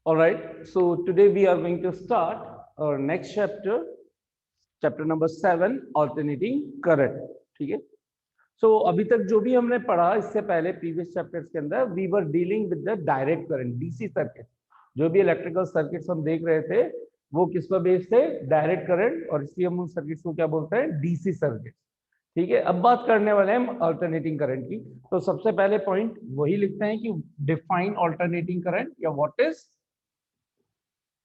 All right, so today we are going to start our next chapter, chapter number 7, alternating current. ठीक है. So अभी तक जो भी हमने पढ़ा इससे पहले प्रीवियस चैप्टर्स के अंदर we were dealing with the direct current, DC circuit. जो भी इलेक्ट्रिकल सर्किट्स हम देख रहे थे वो किस पर बेस्ड थे? Direct current. और इसलिए हम उन सर्किट्स को क्या बोलते हैं? DC circuit. ठीक है. अब बात करने वाले हैं हम अल्टरनेटिंग करंट की. तो सबसे पहले पॉइंट वही लिखते हैं कि डिफाइन अल्टरनेटिंग करंट या what is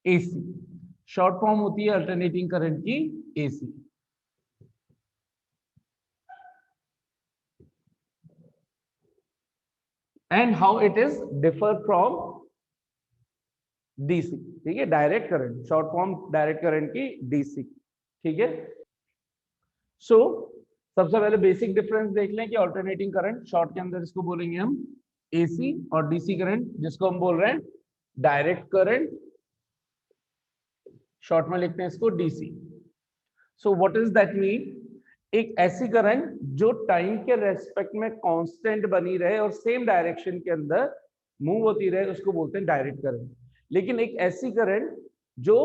AC. Short form होती है अल्टरनेटिंग करंट की AC. And how it is differ from DC. ठीक है. Direct current, short form direct current की डीसी. ठीक है. सो सबसे पहले बेसिक डिफरेंस देख लें कि अल्टरनेटिंग करंट शॉर्ट के अंदर इसको बोलेंगे हम एसी, और डीसी करंट जिसको हम बोल रहे हैं डायरेक्ट करंट, शॉर्ट में लिखते हैं इसको DC. So what is that mean? एक ऐसी करंट जो टाइम के रेस्पेक्ट में कांस्टेंट बनी रहे और सेम डायरेक्शन के अंदर मूव होती रहे, उसको बोलते हैं डायरेक्ट करंट. लेकिन एक ऐसी करंट जो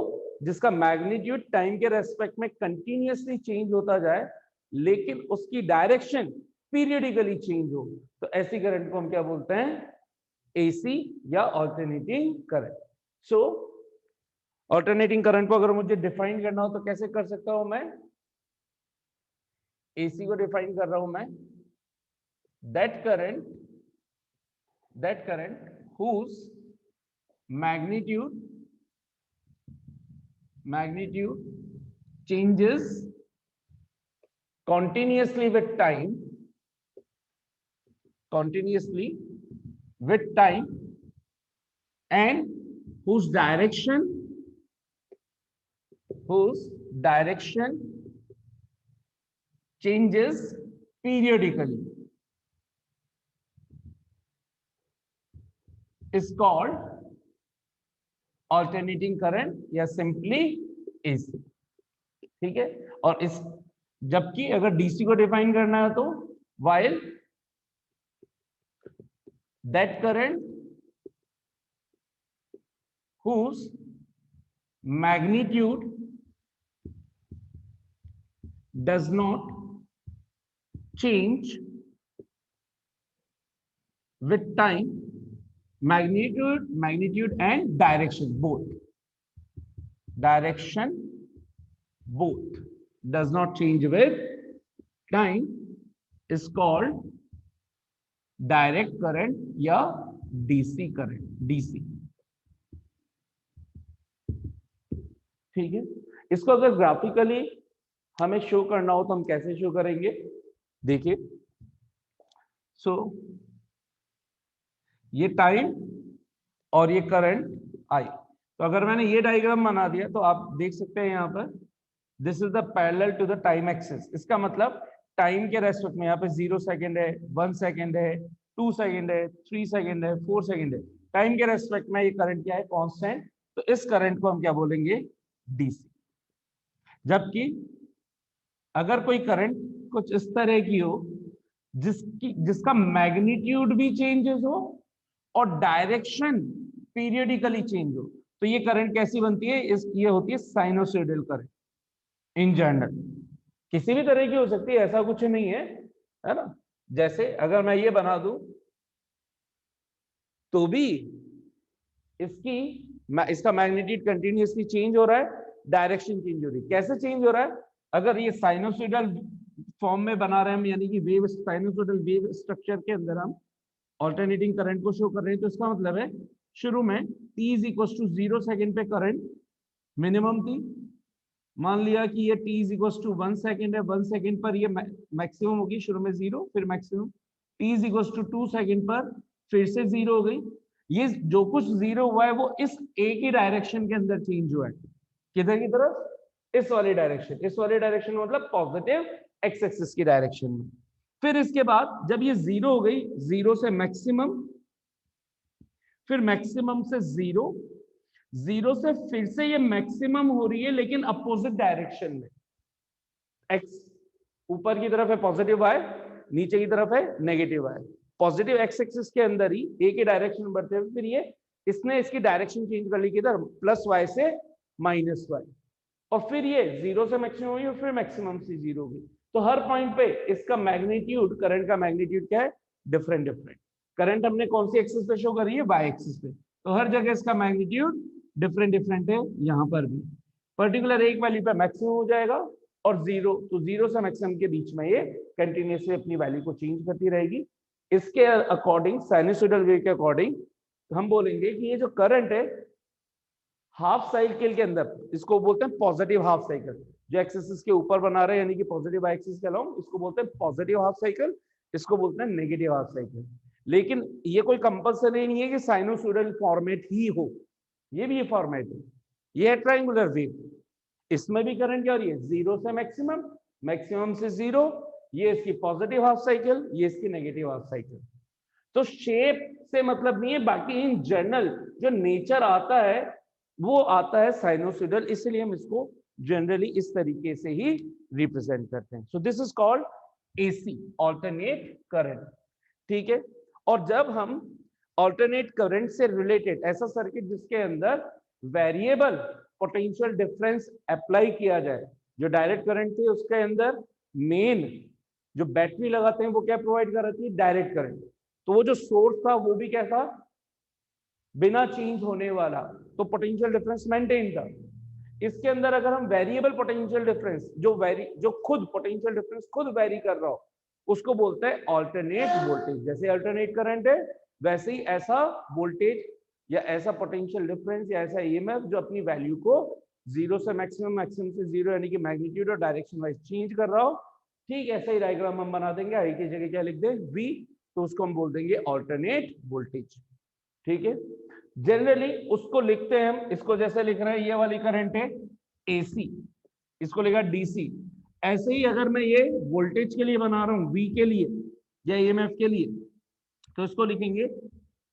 जिसका मैग्नीट्यूड टाइम के रेस्पेक्ट में कंटिन्यूअसली चेंज होता जाए लेकिन उसकी डायरेक्शन पीरियडिकली चेंज हो, तो ऐसी करंट को हम क्या बोलते हैं? एसी या अल्टरनेटिंग करंट. सो अल्टरनेटिंग करंट को अगर मुझे डिफाइन करना हो तो कैसे कर सकता हूं मैं? एसी को डिफाइन कर रहा हूं मैं, that current whose magnitude changes continuously with time and whose direction changes periodically is called alternating current या simply AC. ठीक है. और इस जबकि अगर डीसी को डिफाइन करना है तो while that current whose magnitude does not change with time, magnitude and direction both does not change with time is called direct current या DC current, DC. ठीक है. इसको अगर ग्राफिकली हमें शो करना हो तो हम कैसे शो करेंगे? देखिए. सो ये टाइम और ये करंट आई. तो अगर मैंने ये डायग्राम बना दिया तो आप देख सकते हैं यहां पर this is the parallel to the time axis. इसका मतलब टाइम के रेस्पेक्ट में यहाँ पे 0 सेकेंड है, 1 सेकेंड है, 2 सेकेंड है, 3 सेकेंड है, 4 सेकेंड है. टाइम के रेस्पेक्ट में ये करंट क्या है? कांस्टेंट. तो इस करंट को हम क्या बोलेंगे? डीसी. जबकि अगर कोई करंट कुछ इस तरह की हो जिसका मैग्नीट्यूड भी चेंजेस हो और डायरेक्शन पीरियडिकली चेंज हो, तो ये करंट कैसी बनती है? ये होती है साइनोसॉइडल करंट. इन जनरल किसी भी तरह की हो सकती है, ऐसा कुछ नहीं है ना. जैसे अगर मैं ये बना दूं तो भी इसका मैग्नीट्यूड कंटिन्यूअसली चेंज हो रहा है, डायरेक्शन चेंज हो रही है. कैसे चेंज हो रहा है? अगर ये साइनोसॉइडल फॉर्म में बना रहे हैं हम, यानी कि वेव, साइनोसॉइडल वेव स्ट्रक्चर के अंदर हम ऑल्टरनेटिंग करंट को शो कर रहे हैं, तो इसका मतलब है शुरू में t is equal to 0 second पे करंट मिनिमम थी. मान लिया कि ये t is equal to 1 second है, 1 सेकेंड पर ये मैक्सिमम होगी, शुरू में 0 फिर maximum. t is equal to 2 second पर फिर से 0 हो गई. ये जो कुछ 0 हुआ है वो इस a की डायरेक्शन के अंदर चेंज हुआ है. किधर की तरफ? इस वाली डायरेक्शन मतलब पॉजिटिव एक्स एक्सिस की डायरेक्शन में. फिर इसके बाद जब ये 0 हो गई, 0 से मैक्सिमम, फिर मैक्सिमम से 0 से फिर से ये मैक्सिमम हो रही है लेकिन अपोजिट डायरेक्शन में. एक्स ऊपर की तरफ है पॉजिटिव वाई, नीचे की तरफ है negative y. Positive x axis के अंदर ही ए की डायरेक्शन बढ़ते हुए फिर ये इसने इसकी डायरेक्शन चेंज कर ली किधर, प्लस वाई से माइनस वाई, और फिर ये जीरो से मैक्सिमम हुई और फिर मैक्सिमम से जीरो हुई। तो हर पॉइंट पे इसका मैग्नीट्यूड, करंट का मैग्नीट्यूड क्या है, डिफरेंट डिफरेंट। करंट हमने कौन सी एक्सिस पे शो करी है, वाई एक्सिस पे, तो हर जगह इसका मैग्नीट्यूड डिफरेंट डिफरेंट है। यहाँ पर भी पर्टिकुलर एक वैल्यू पे मैक्सिमम हो जाएगा और जीरो, तो जीरो से मैक्सिमम के बीच में ये कंटिन्यूसली अपनी वैल्यू को चेंज करती रहेगी। इसके अकॉर्डिंग, साइनसोइडल वेव के अकॉर्डिंग हम बोलेंगे कि ये जो करंट है हाफ साइकिल के अंदर, इसको बोलते हैं पॉजिटिव हाफ साइकिल, जो एक्सिस के ऊपर बना रहे हैं यानी कि पॉजिटिव एक्सिस के अलोंग, इसको बोलते हैं पॉजिटिव हाफ साइकिल, इसको बोलते हैं नेगेटिव हाफ साइकिल। लेकिन ये कोई कंपल्सरी नहीं है कि साइनोसॉइडल फॉर्मेट ही हो, ये भी ये फॉर्मेट है, ये है ट्रायंगुलर वेव, इसमें भी करंट क्या हो रही है, जीरो से मैक्सिमम, मैक्सिमम से जीरो, ये इसकी पॉजिटिव हाफ साइकिल, ये इसकी नेगेटिव हाफ साइकिल। तो शेप से मतलब नहीं है, बाकी इन जनरल जो नेचर आता है वो आता है साइनोसॉइडल, इसलिए हम इसको जनरली इस तरीके से ही रिप्रेजेंट करते हैं। So this is called AC, alternate current, ठीक है। और जब हम ऑल्टरनेट करंट से रिलेटेड ऐसा सर्किट जिसके अंदर वेरिएबल पोटेंशियल डिफरेंस अप्लाई किया जाए, जो डायरेक्ट करंट थे उसके अंदर मेन जो बैटरी लगाते हैं वो क्या प्रोवाइड कर रही है, डायरेक्ट करंट। तो वो जो सोर्स था वो भी क्या था, बिना चेंज होने वाला, तो पोटेंशियल डिफरेंस मेंटेन था। इसके अंदर अगर हम वेरिएबल पोटेंशियल डिफरेंस, जो खुद पोटेंशियल डिफरेंस खुद वेरी कर रहा हो, उसको बोलते हैं अल्टरनेट वोल्टेज। जैसे अल्टरनेट करंट है वैसे ही ऐसा वोल्टेज या ऐसा पोटेंशियल डिफरेंस या ऐसा ईएमएफ जो अपनी वैल्यू को जीरो से मैक्सिमम, मैक्सिमम से जीरो यानी कि मैग्नीट्यूड और डायरेक्शन वाइज चेंज कर रहा हो, ठीक ऐसा ही डायग्राम हम बना देंगे। आई की जगह क्या लिख दें, वी, तो उसको हम बोल देंगे अल्टरनेट वोल्टेज, ठीक है। जनरली उसको लिखते हैं हम, इसको जैसे लिख रहे हैं, ये वाली करंट है एसी, इसको लिखा डीसी। ऐसे ही अगर मैं ये वोल्टेज के लिए बना रहा हूं, वी के लिए या ईएमएफ के लिए, तो इसको लिखेंगे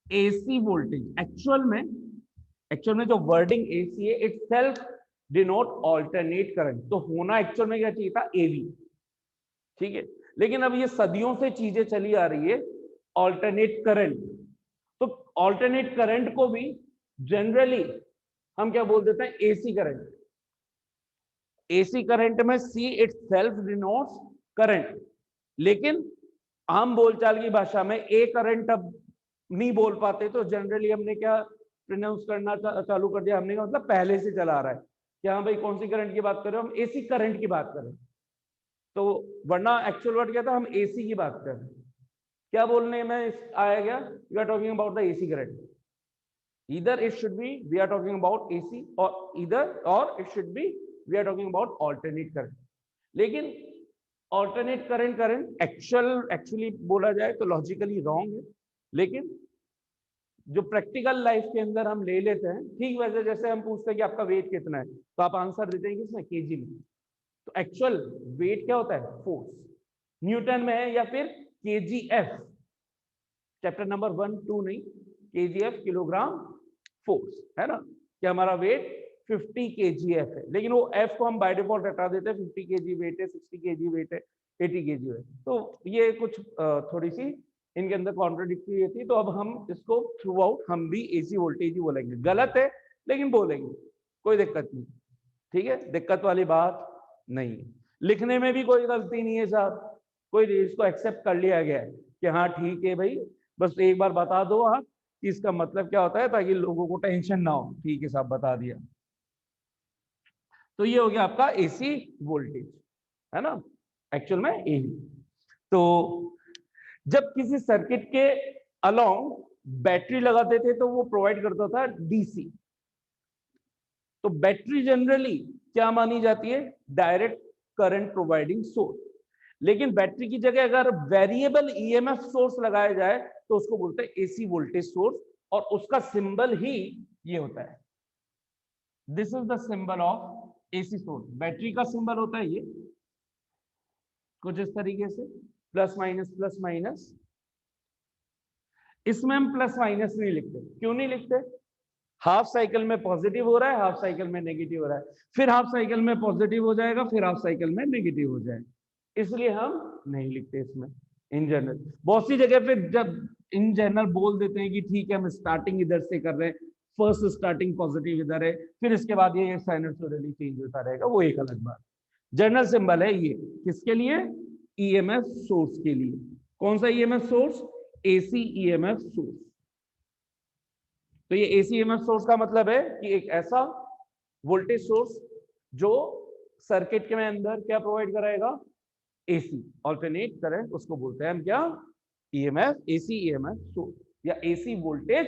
एसी वोल्टेज। एक्चुअल में जो वर्डिंग एसी है, it self denote alternate current, तो होना एक्चुअल में क्या चाहिए था, एवी, ठीक है। लेकिन अब ये सदियों से चीजें चली आ रही है ऑल्टरनेट करंट, तो ऑल्टरनेट करंट को भी जनरली हम क्या बोल देते हैं, एसी करंट। एसी करंट में see it self denotes current, लेकिन आम बोलचाल की भाषा में ए करंट अब नहीं बोल पाते, तो जनरली हमने क्या प्रोनाउंस करना चालू कर दिया, हमने मतलब पहले से चला आ रहा है कि हाँ भाई कौन सी करंट की बात कर रहे हो, हम एसी करंट की बात करें, तो वरना एक्चुअल वर्ड क्या था, हम एसी की बात कर रहे हैं। क्या बोलने में आया गया, we are talking about the AC current, either it should be we are talking about AC or it should be we are talking about alternate current। लेकिन alternate current एक्चुअली बोला जाए तो लॉजिकली रॉन्ग है, लेकिन जो practical life के अंदर हम ले लेते हैं, ठीक वैसे जैसे हम पूछते हैं कि आपका वेट कितना है, तो आप आंसर देते हैं किसमें, केजी में। तो एक्चुअल वेट क्या होता है, फोर्स, न्यूटन में है या फिर केजीएफ, चैप्टर नंबर 1, 2 नहीं, केजीएफ किलोग्राम फोर्स है ना, कि हमारा वेट 50 केजीएफ है, लेकिन वो एफ को हम बाय डिफॉल्ट हटा देते हैं, 50 केजी वेट है, 60 केजी वेट है, 80 केजी वेट, तो ये कुछ थोड़ी सी इनके अंदर कॉन्ट्राडिक्टरी होती है। तो अब हम इसको थ्रू आउट हम भी एसी वोल्टेज ही बोलेंगे, गलत है लेकिन बोलेंगे, कोई दिक्कत नहीं, ठीक है, दिक्कत वाली बात नहीं। लिखने में भी कोई गलती नहीं है साहब, कोई इसको एक्सेप्ट कर लिया गया है कि हाँ ठीक है भाई, बस एक बार बता दो आप कि इसका मतलब क्या होता है, ताकि लोगों को टेंशन ना हो, ठीक है साहब बता दिया। तो ये हो गया आपका एसी वोल्टेज, है ना, एक्चुअल में एवी। तो जब किसी सर्किट के अलोंग बैटरी लगाते थे तो वो प्रोवाइड करता था डीसी। तो बैटरी जनरली क्या मानी जाती है, डायरेक्ट करंट प्रोवाइडिंग सोर्स, लेकिन बैटरी की जगह अगर वेरिएबल ईएमएफ सोर्स लगाया जाए तो उसको बोलते हैं एसी वोल्टेज सोर्स, और उसका सिंबल ही ये होता है, this is the symbol of AC source. Battery का सिंबल होता है ये कुछ इस तरीके से, प्लस माइनस प्लस माइनस। इसमें हम प्लस माइनस नहीं लिखते, क्यों नहीं लिखते, हाफ साइकिल में पॉजिटिव हो रहा है, हाफ साइकिल में नेगेटिव हो रहा है, फिर हाफ साइकिल में पॉजिटिव हो जाएगा, फिर हाफ साइकिल में नेगेटिव हो जाएगा, इसलिए हम नहीं लिखते इसमें। इन जनरल बहुत सी जगह पे जब इन जनरल बोल देते हैं कि ठीक है हम स्टार्टिंग इधर से कर रहे हैं, फर्स्ट स्टार्टिंग पॉजिटिव इधर है, फिर इसके बाद ये साइनसोइडली चेंज होता रहेगा, वो एक अलग बात। जनरल सिंबल है ये किसके लिए? ईएमएफ सोर्स के लिए। कौन सा EMF source? AC EMF source. तो ये एसी ईएमएफ सोर्स का मतलब है कि एक ऐसा वोल्टेज सोर्स जो सर्किट के में अंदर क्या प्रोवाइड कराएगा? एसी ऑल्टरनेट करंट, उसको बोलते हैं हम क्या? ईएमएफ, एसी ईएमएफ सोर्स या एसी वोल्टेज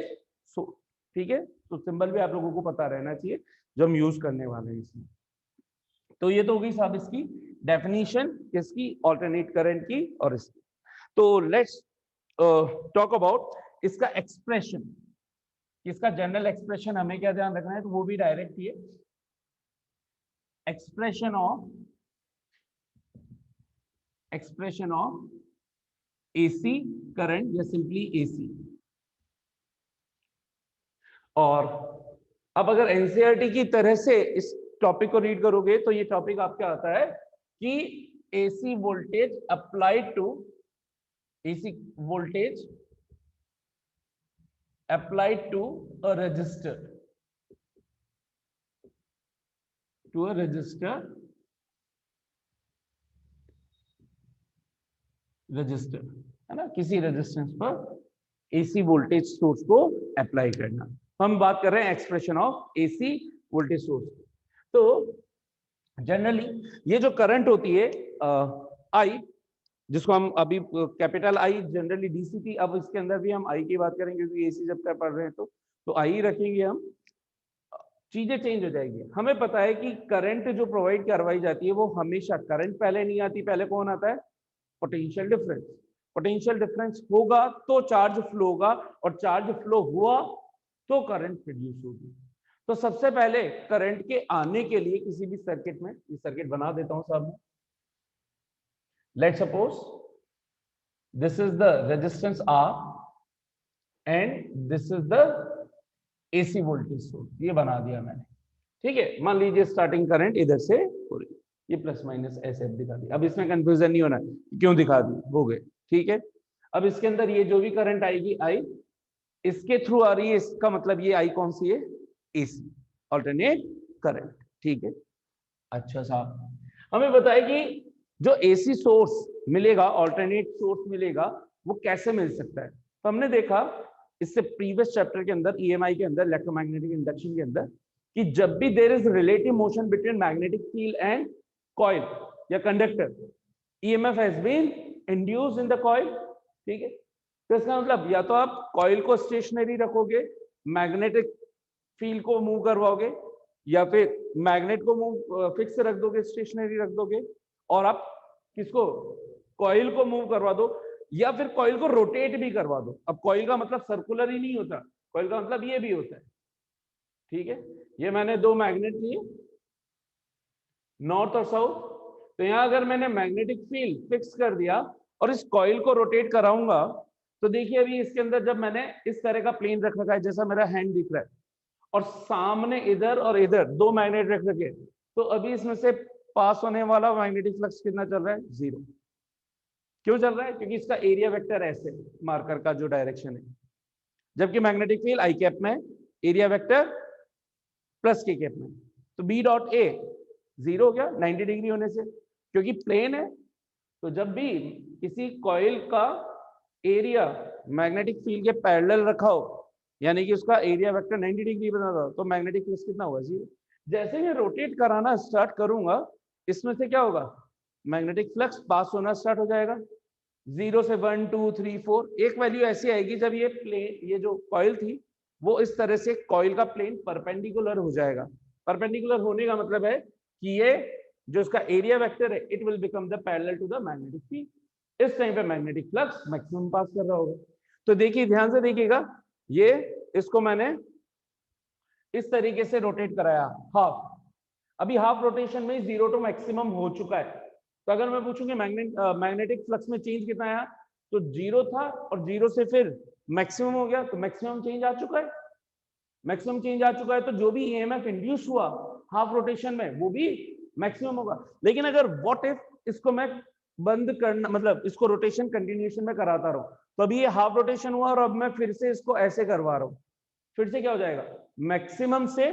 सोर्स। ठीक है, तो सिंबल भी आप लोगों को पता रहना चाहिए जो हम यूज करने वाले हैं इसमें। तो ये तो होगी साहब इसकी डेफिनेशन किसकी? ऑल्टरनेट करंट की और इसकी। तो लेट्स टॉक अबाउट इसका एक्सप्रेशन। इसका जनरल एक्सप्रेशन हमें क्या ध्यान रखना है, तो वो भी डायरेक्ट ही है। एक्सप्रेशन ऑफ एसी करंट या सिंपली एसी। और अब अगर एनसीईआरटी की तरह से इस टॉपिक को रीड करोगे तो ये टॉपिक आपका आता है कि AC voltage applied to AC voltage applied to a resistor, resistor है ना, किसी रेजिस्टेंस पर एसी वोल्टेज सोर्स को अप्लाई करना। हम बात कर रहे हैं expression of AC voltage source. तो जनरली ये जो करंट होती है आई, जिसको हम अभी कैपिटल आई जनरली डीसी थी, अब इसके अंदर भी हम आई की बात करेंगे क्योंकि एसी जब तक पढ़ रहे हैं तो आई रखेंगे हम, चीजें चेंज हो जाएगी। हमें पता है कि करंट जो प्रोवाइड करवाई जाती है वो हमेशा करंट पहले नहीं आती, पहले कौन आता है? Potential difference. पोटेंशियल डिफरेंस होगा तो चार्ज फ्लो होगा, और चार्ज फ्लो हुआ तो करंट प्रोड्यूस होगी। तो सबसे पहले करंट के आने के लिए किसी भी सर्किट में, ये सर्किट बना देता हूं साहब, let's suppose this is the resistance R and this is the AC voltage source, ये बना दिया मैंने। ठीक है, मान लीजिए स्टार्टिंग करंट इधर से हो रही, ये प्लस माइनस ऐसे दिखा दिया। अब इसमें कंफ्यूजन नहीं होना क्यों दिखा दी, हो गए। ठीक है, अब इसके अंदर ये जो भी करंट आएगी आई इसके थ्रू आ रही है, इसका मतलब ये आई कौन सी है? AC alternate current. ठीक है, अच्छा साहब हमें बताए कि जो एसी सोर्स मिलेगा, ऑल्टरनेट सोर्स मिलेगा, वो कैसे मिल सकता है? तो हमने देखा इससे प्रीवियस चैप्टर के अंदर, ईएमआई के अंदर, इलेक्ट्रोमैग्नेटिक इंडक्शन के अंदर, कि जब भी there is relative motion between magnetic field and coil या conductor, EMF has been induced in the coil. ठीक है, तो इसका मतलब या तो आप कॉइल को स्टेशनरी रखोगे, मैग्नेटिक फील्ड को मूव करवाओगे, या फिर मैग्नेट को मूव फिक्स रख दोगे, स्टेशनरी रख दोगे, और आप किसको? कॉइल को मूव करवा दो, या फिर कॉइल को रोटेट भी करवा दो। अब कॉइल का मतलब सर्कुलर ही नहीं होता, कॉइल का मतलब ये भी होता है। ठीक है, ये मैंने दो मैग्नेट लिए नॉर्थ और साउथ, तो यहां अगर मैंने मैग्नेटिक फील्ड फिक्स कर दिया और इस कॉइल को रोटेट कराऊंगा, तो देखिए अभी इसके अंदर जब मैंने इस तरह का प्लेन रख रखा है, जैसा मेरा हैंड दिख रहा है, और सामने इधर और इधर दो मैग्नेट रख रखे, तो अभी इसमें से पास होने वाला मैग्नेटिक फ्लक्स कितना चल रहा है? 0। क्यों चल रहा है? क्योंकि इसका एरिया वेक्टर ऐसे मार्कर का जो डायरेक्शन है, जबकि मैग्नेटिक फील्ड आई कैप में, एरिया वेक्टर प्लस के कैप में, तो बी डॉट ए 0 हो गया 90 डिग्री होने से, क्योंकि प्लेन है। तो जब भी किसी कॉइल का एरिया मैग्नेटिक फील्ड के पैरेलल रखा हो, यानी कि उसका एरिया वेक्टर 90 डिग्री बना रहा हो, तो मैग्नेटिक फ्लक्स कितना होगा? 0। जैसे मैं रोटेट कराना स्टार्ट करूंगा, इसमें से क्या होगा? मैग्नेटिक फ्लक्स पास होना स्टार्ट हो जाएगा, 0 से 1 2 3 4। एक वैल्यू ऐसी आएगी जब ये प्लेन, ये जो कॉइल थी वो इस तरह से कॉइल का प्लेन परपेंडिकुलर हो जाएगा। परपेंडिकुलर होने का मतलब है कि ये जो इसका एरिया वेक्टर है, it will become the parallel to the magnetic field. इस टाइम पे मैग्नेटिक फ्लक्स मैक्सिमम पास कर रहा होगा। तो देखिए, ध्यान से देखिएगा, ये इसको मैंने इस तरीके से रोटेट कराया हाफ। अभी हाफ रोटेशन में 0 टू मैक्सिमम हो चुका है। तो अगर मैं पूछूं कि मैग्नेटिक फ्लक्स में चेंज कितना आया, तो 0 था और 0 से फिर मैक्सिमम हो गया, तो मैक्सिमम चेंज आ चुका है। मैक्सिमम चेंज आ चुका है तो जो भी ईएमएफ इंड्यूस हुआ हाफ रोटेशन में, वो भी मैक्सिमम होगा। लेकिन अगर व्हाट इफ इसको मैं बंद करना, मतलब इसको रोटेशन कंटिन्यूएशन में कराता रहूं, तो अभी ये हाफ रोटेशन हुआ और अब मैं फिर से इसको ऐसे करवा रहा हूं, फिर से क्या हो जाएगा, मैक्सिमम से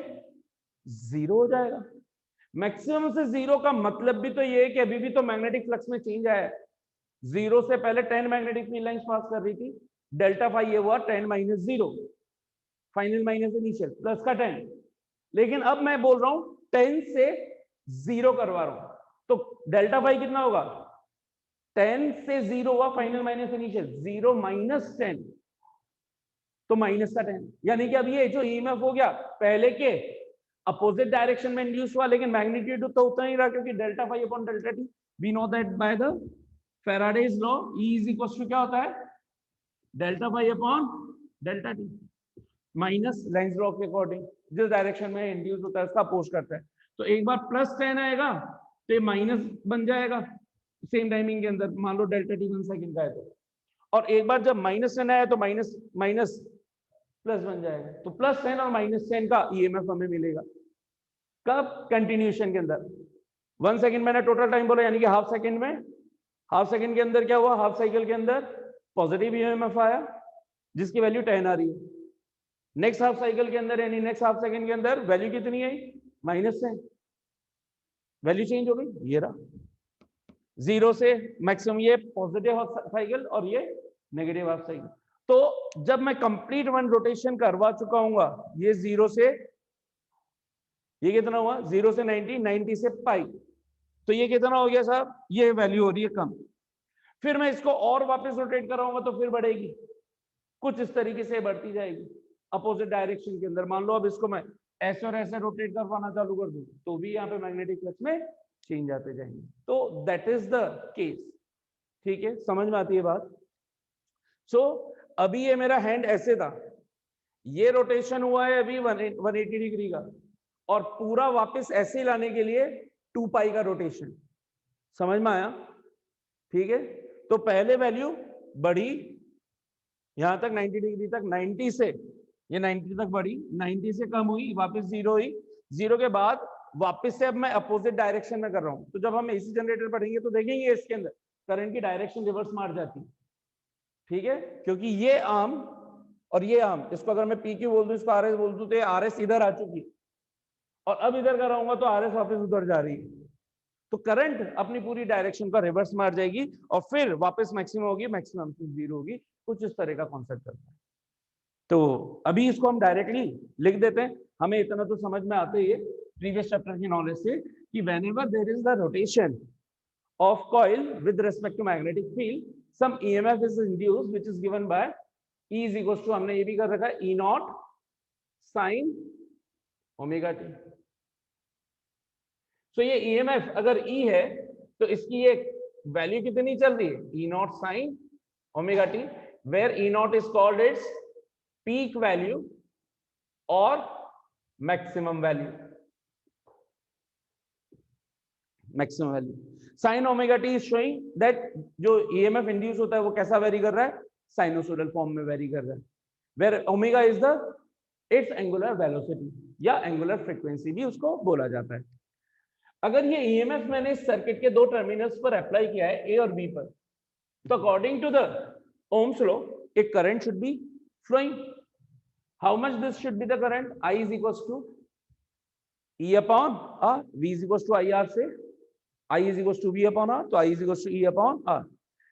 0 हो जाएगा। मैक्सिमम से 0 का मतलब भी तो ये है कि अभी भी तो मैग्नेटिक फ्लक्स में चेंज आया है। 0 से पहले 10 मैग्नेटिक फील्ड लाइंस पास कर रही थी, डेल्टा फाई ये हुआ 10 minus 0, final minus initial plus का 10, लेकिन अब मैं बोल रहा हूं 10 से 0 करवा रहा हूं, तो डेल्टा फाई कितना होगा, 10 से 0 हुआ फाइनल माइनस इनिशियल, 0 माइनस 10 तो माइनस का 10, यानी कि अब ये जो ईएमएफ हो गया पहले के अपोजिट डायरेक्शन में इंड्यूस हुआ, लेकिन मैग्नीट्यूड तो उतना ही रहा क्योंकि delta phi upon delta t, we know that by the Faraday's law, E is equal to क्या होता है, delta phi upon delta t, minus Lenz law के अकॉर्डिंग जिस डायरेक्शन में इंड्यूस होता है उसका अपोज करता है। तो एक बार प्लस 10 आएगा तो ये माइनस बन जाएगा सेम टाइमिंग के अंदर, मान लो डेल्टा टी 1 सेकंड का है तो, और एक बार जब माइनस 10 आया तो माइनस माइनस प्लस बन जाएगा, तो प्लस 10 और माइनस 10 का ईएमएफ हमें मिलेगा कब, कंटिन्यूएशन के अंदर। 1 सेकंड मैंने टोटल टाइम बोला, यानी कि हाफ सेकंड में, हाफ सेकंड के अंदर क्या हुआ, हाफ साइकिल के अंदर पॉजिटिव ईएमएफ आया जिसकी वैल्यू 10 आ रही है। नेक्स्ट हाफ साइकिल के अंदर यानी नेक्स्ट हाफ सेकंड के अंदर वैल्यू कितनी आई, माइनस 10, वैल्यू चेंज हो गई, ये रहा 0 से मैक्सिमम, ये पॉजिटिव हाफ साइकिल और ये नेगेटिव हाफ साइकिल। तो जब मैं कंप्लीट 1 रोटेशन करवा चुका हूंगा, ये 0 से, ये कितना हुआ 0 से 90, 90 से पाई, तो ये कितना हो गया साहब, ये वैल्यू हो रही है कम। फिर मैं इसको और वापस रोटेट कराऊंगा तो फिर बढ़ेगी, कुछ इस तरीके से बढ़ती जाएगी अपोजिट डायरेक्शन के अंदर। मान लो अब इसको मैं ऐसे और ऐसे रोटेट करवाना चालू कर दूं तो भी यहाँ पे मैग्नेटिक फ्लक्स में चेंज आते जाएंगे। तो दैट इज द केस, ठीक है, समझ में आती है बात। सो अभी ये मेरा हैंड ऐसे था, ये रोटेशन हुआ है अभी 180 डिग्री का, और पूरा वापस ऐसे लाने के लिए 2 पाई का रोटेशन, समझ में आया, ठीक है। तो पहले वैल्यू बढ़ी यहां तक 90 डिग्री तक, 90 से ये 90 तक बढ़ी, 90 से कम हुई, वापस 0 हुई, 0 के बाद वापस से अब मैं अपोजिट डायरेक्शन में कर रहा हूं। तो जब हम एसी जनरेटर पढ़ेंगे तो देखेंगे इसके अंदर करंट की डायरेक्शन रिवर्स मार जाती है, ठीक है, क्योंकि ये आर्म और ये आर्म, इसको अगर मैं पी क्यू बोल दूं, इसको आर एस बोल दूं, तो आर एस इधर आ चुकी है और अब इधर कराऊंगा तो आर एस वापस उधर जा रही है, तो करंट अपनी पूरी डायरेक्शन का रिवर्स मार जाएगी और फिर वापस मैक्सिमम होगी, मैक्सिमम से 0 होगी, कुछ इस तरह का कॉन्सेप्ट चलता है। तो अभी इसको हम डायरेक्टली लिख देते हैं, हमें इतना तो समझ में आता ही है प्रीवियस चैप्टर की नॉलेज से कि whenever there is the rotation of coil with respect to magnetic field, some EMF is induced which is given by E is equals to, हमने ये भी कर रखा है, E naught sin omega t। तो ये EMF अगर E है तो इसकी ये वैल्यू कितनी चल रही है, E naught sin omega t, where E naught is called its peak value or maximum value, maximum value। Sign omega T is showing that जो ईएमएफ इंड्यूस होता है वो कैसा वेरी कर रहा है, साइनोसोइडल फॉर्म में वेरी कर रहा है, where omega is the its angular velocity या एंगुलर फ्रीक्वेंसी भी उसको बोला जाता है। अगर ये ईएमएफ मैंने इस सर्किट के 2 टर्मिनल्स पर अप्लाई किया है, ए और बी पर, तो according to the Ohm's law a current should be flowing. How much this should be the current, I is equals to E upon R, V is equals to I R से I is equals to V upon R, तो I is equals to E upon R।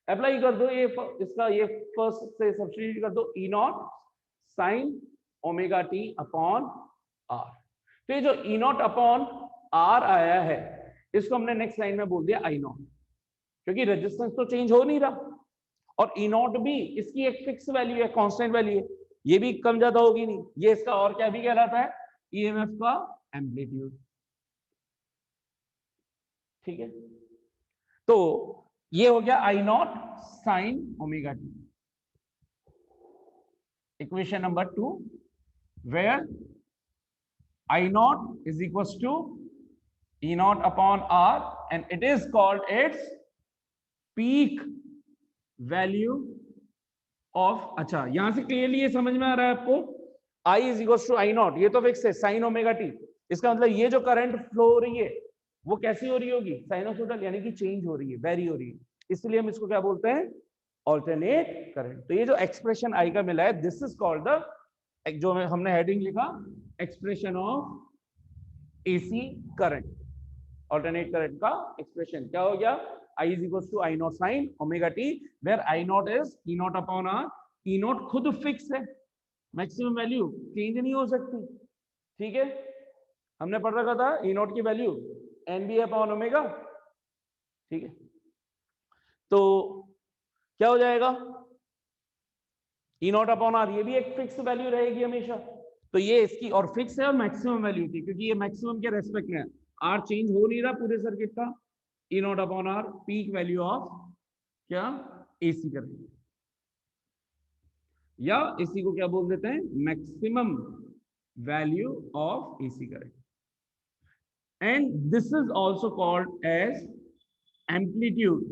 Apply कर दो ये इसका, ये first से substitute कर दो, E not sine omega T upon R। तो ये जो E नॉट अपॉन R आया है इसको हमने नेक्स्ट लाइन में बोल दिया I नॉट, क्योंकि रेजिस्टेंस तो चेंज हो नहीं रहा और E नॉट भी इसकी एक फिक्स वैल्यू है, कांस्टेंट वैल्यू है, ये भी कम ज्यादा होगी नहीं, ये इसका और क्या भी कहलाता है, ईएमएफ का एम्पलीट्यूड, ठीक है। तो ये हो गया I naught sine omega t, equation number 2, where I naught is equal to E naught upon R and it is called its peak value of. अच्छा, यहां से क्लियरली ये समझ में आ रहा है आपको, I is equal to I naught, ये तो फिक्स है, साइन ओमेगा टी, इसका मतलब ये जो करंट फ्लो हो रही है वो कैसी हो रही होगी, साइनोसोइडल, यानी कि चेंज हो रही है, वेरी हो रही है, इसलिए हम इसको क्या बोलते हैं, ऑल्टरनेट करंट। तो ये जो एक्सप्रेशन आई का मिला है, दिस इज कॉल्ड द, जो हमने हेडिंग लिखा, expression of AC current. Alternate current का एक्सप्रेशन क्या हो गया, I is equals to I not sine omega t, where I not is E not upon R। E not खुद fix है, maximum value change नहीं हो सकती, ठीक है। हमने पढ़ रखा था E नॉट की वैल्यू NB अपॉन ओमेगा, ठीक है। तो क्या हो जाएगा, E नॉट अपॉन R, ये भी एक फिक्स वैल्यू रहेगी हमेशा। तो ये इसकी और फिक्स है, और मैक्सिमम वैल्यू थी, क्योंकि ये मैक्सिमम के रेस्पेक्ट में है, R चेंज हो नहीं रहा पूरे सर्किट का। E not upon R peak value of क्या, AC करेंगे, या इसी को क्या बोल देते हैं, मैक्सिमम वैल्यू ऑफ AC करेंगे। And this is also called as amplitude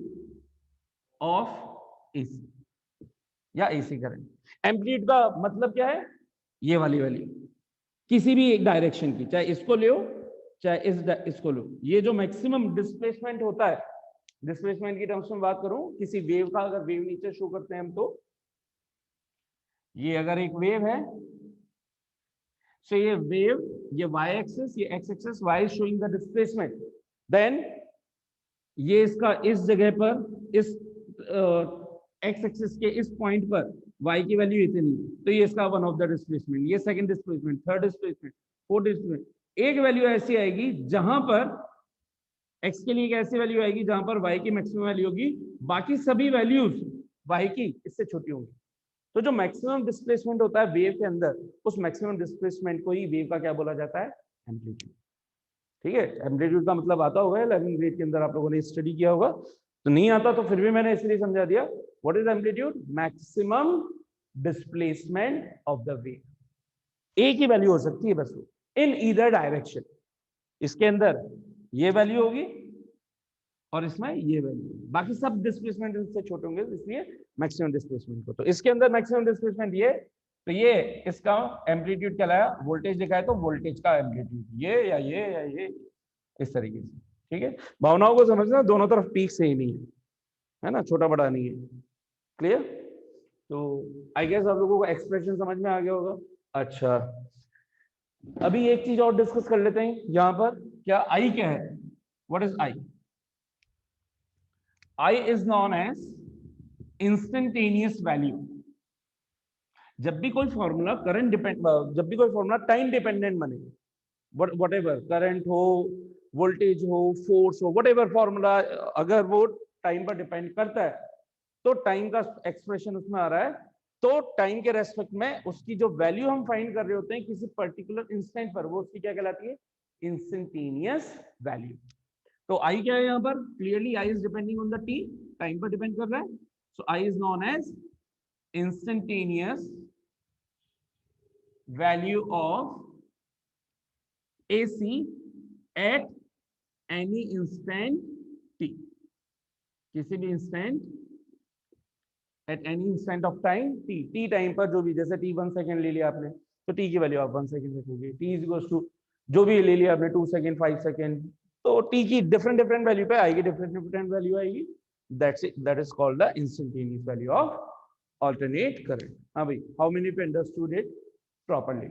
of AC या AC करंट। एम्पलीट्यूड का मतलब क्या है, ये वाली वैल्यू किसी भी एक डायरेक्शन की, चाहे इसको ले चाहे इसको लो। ये जो मैक्सिमम डिस्प्लेसमेंट होता है, डिस्प्लेसमेंट की टर्म्स में बात करूं, किसी वेव का, अगर वेव नीचे शो करते हैं हम, तो ये अगर एक वेव है, so ये वेव, ये y एक्सिस, ये x axis, y is showing the displacement, then ये इसका इस जगह पर, इस x एक्सिस के इस पॉइंट पर y की वैल्यू इतनी, तो ये इसका वन ऑफ द डिस्प्लेसमेंट, ये second displacement, third displacement, fourth displacement. एक वैल्यू ऐसी आएगी जहां पर x के लिए एक ऐसी वैल्यू आएगी जहां पर y की मैक्सिमम वैल्यू होगी, बाकी सभी वैल्यूज y की इससे छोटी होंगी। तो जो मैक्सिमम डिस्प्लेसमेंट होता है वेव के अंदर, उस मैक्सिमम डिस्प्लेसमेंट को ही वेव का क्या बोला जाता है, एम्पलीट्यूड, ठीक है। एम्पलीट्यूड का मतलब आता होगा 11वीं ग्रेड के अंदर, आप लोगों ने स्टडी किया होगा, तो नहीं आता तो फिर भी मैंने इसलिए समझा दिया। What is amplitude, maximum displacement of the wave. एक ही वैल्यू हो सकती है बस, इन ईदर डायरेक्शन। इसके अंदर ये वैल्यू होगी और इसमें ये वैल्यू, बाकी सब डिस्प्लेसमेंट इससे छोटे होंगे, इसलिए मैक्सिमम डिस्प्लेसमेंट को। तो इसके अंदर मैक्सिमम डिस्प्लेसमेंट ये, तो ये इसका एम्पलीट्यूड कहलाया, वोल्टेज लिखा है तो वोल्टेज का एम्पलीट्यूड ये या ये या ये, इस तरीके से, ठीक है। भावनाओं को समझना, दोनों तरफ पीक सेम ही है ना, छोटा बड़ा नहीं है, क्लियर। तो आई गेस आप लोगों को एक्सप्रेशन समझ में आ गया होगा। अच्छा, अभी एक चीज और डिस्कस कर लेते हैं यहां पर, क्या आई क्या है, what is I. I is known as instantaneous value। जब भी कोई फॉर्मूला करंट डिपेंड, जब भी कोई फॉर्मूला टाइम डिपेंडेंट बने, वट एवर करंट हो, वोल्टेज हो, फोर्स हो, वट एवर फॉर्मूला, अगर वो टाइम पर डिपेंड करता है, तो टाइम का एक्सप्रेशन उसमें आ रहा है, तो टाइम के रेस्पेक्ट में उसकी जो वैल्यू हम फाइंड कर रहे होते हैं किसी पर्टिकुलर इंस्टेंट पर, वो उसकी क्या कहलाती है, इंस्टेंटेनियस वैल्यू। तो आई क्या है यहां पर, clearly I is depending on the t, time पर डिपेंड कर रहा है, so I is known as instantaneous value of AC at any instant t. किसी भी instant, at any instant of time t, t time पर जो भी, जैसे टी 1 सेकेंड ले लिया आपने, तो टी की वैल्यू आप 1 सेकेंड रखोगे, टी इज इक्वल्स टू जो भी ले लिया आपने 2 सेकेंड 5 सेकेंड, तो टी की डिफरेंट वैल्यू पे आएगी, डिफरेंट वैल्यू आएगी, that's it, that is called the instantaneous value of alternate current. हाँ भाई, हाउ मेनी पे अंडरस्टूड इट प्रॉपर्ली।